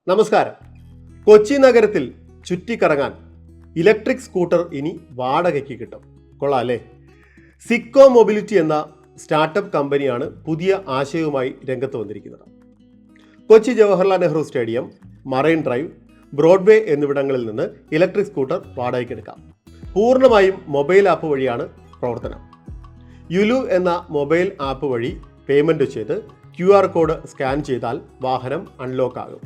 നമസ്കാരം. കൊച്ചി നഗരത്തിൽ ചുറ്റിക്കറങ്ങാൻ electric scooter ഇനി വാടകയ്ക്ക് കിട്ടും. കൊള്ളാം അല്ലേ? സിക്കോ മൊബിലിറ്റി എന്ന സ്റ്റാർട്ടപ്പ് കമ്പനിയാണ് പുതിയ ആശയവുമായി രംഗത്ത് വന്നിരിക്കുന്നത്. Kochi Jawaharlal Nehru stadium, marine drive, Broadway എന്നിവിടങ്ങളിൽ നിന്ന് ഇലക്ട്രിക് സ്കൂട്ടർ വാടകയ്ക്കെടുക്കാം. പൂർണ്ണമായും മൊബൈൽ ആപ്പ് വഴിയാണ് പ്രവർത്തനം. യുലു എന്ന മൊബൈൽ ആപ്പ് വഴി പേയ്മെൻറ്റ് ചെയ്ത് QR കോഡ് സ്കാൻ ചെയ്താൽ വാഹനം അൺലോക്ക് ആകും.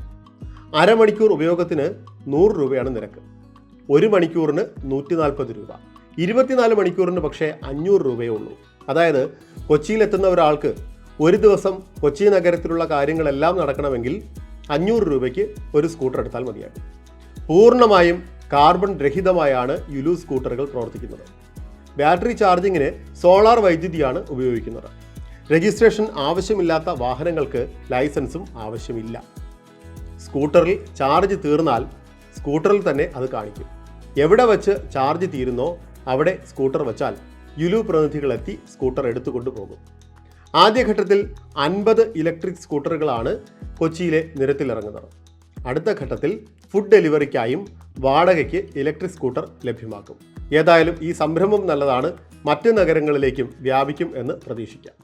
അരമണിക്കൂർ ഉപയോഗത്തിന് 100 രൂപയാണ് നിരക്ക്. 1 മണിക്കൂറിന് 140 രൂപ. 24 മണിക്കൂറിന് പക്ഷേ 500 രൂപയേ ഉള്ളൂ. അതായത് കൊച്ചിയിലെത്തുന്ന ഒരാൾക്ക് ഒരു ദിവസം കൊച്ചി നഗരത്തിലുള്ള കാര്യങ്ങളെല്ലാം നടക്കണമെങ്കിൽ 500 രൂപയ്ക്ക് ഒരു സ്കൂട്ടർ എടുത്താൽ മതിയാകും. പൂർണ്ണമായും കാർബൺ രഹിതമായാണ് യുലു സ്കൂട്ടറുകൾ പ്രവർത്തിക്കുന്നത്. ബാറ്ററി ചാർജിങ്ങിന് സോളാർ വൈദ്യുതിയാണ് ഉപയോഗിക്കുന്നത്. രജിസ്ട്രേഷൻ ആവശ്യമില്ലാത്ത വാഹനങ്ങൾക്ക് ലൈസൻസും ആവശ്യമില്ല. സ്കൂട്ടറിൽ ചാർജ് തീർന്നാൽ സ്കൂട്ടറിൽ തന്നെ അത് കാണിക്കും. എവിടെ വച്ച് ചാർജ് തീരുന്നോ അവിടെ സ്കൂട്ടർ വച്ചാൽ യുലു പ്രതിനിധികളെത്തി സ്കൂട്ടർ എടുത്തുകൊണ്ടു പോകും. ആദ്യഘട്ടത്തിൽ 50 ഇലക്ട്രിക് സ്കൂട്ടറുകളാണ് കൊച്ചിയിലെ നിരത്തിലിറങ്ങുന്നത്. അടുത്ത ഘട്ടത്തിൽ ഫുഡ് ഡെലിവറിക്കായും വാടകയ്ക്ക് ഇലക്ട്രിക് സ്കൂട്ടർ ലഭ്യമാക്കും. ഏതായാലും ഈ സംരംഭം നല്ലതാണ്. മറ്റ് നഗരങ്ങളിലേക്കും വ്യാപിക്കും എന്ന് പ്രതീക്ഷിക്കാം.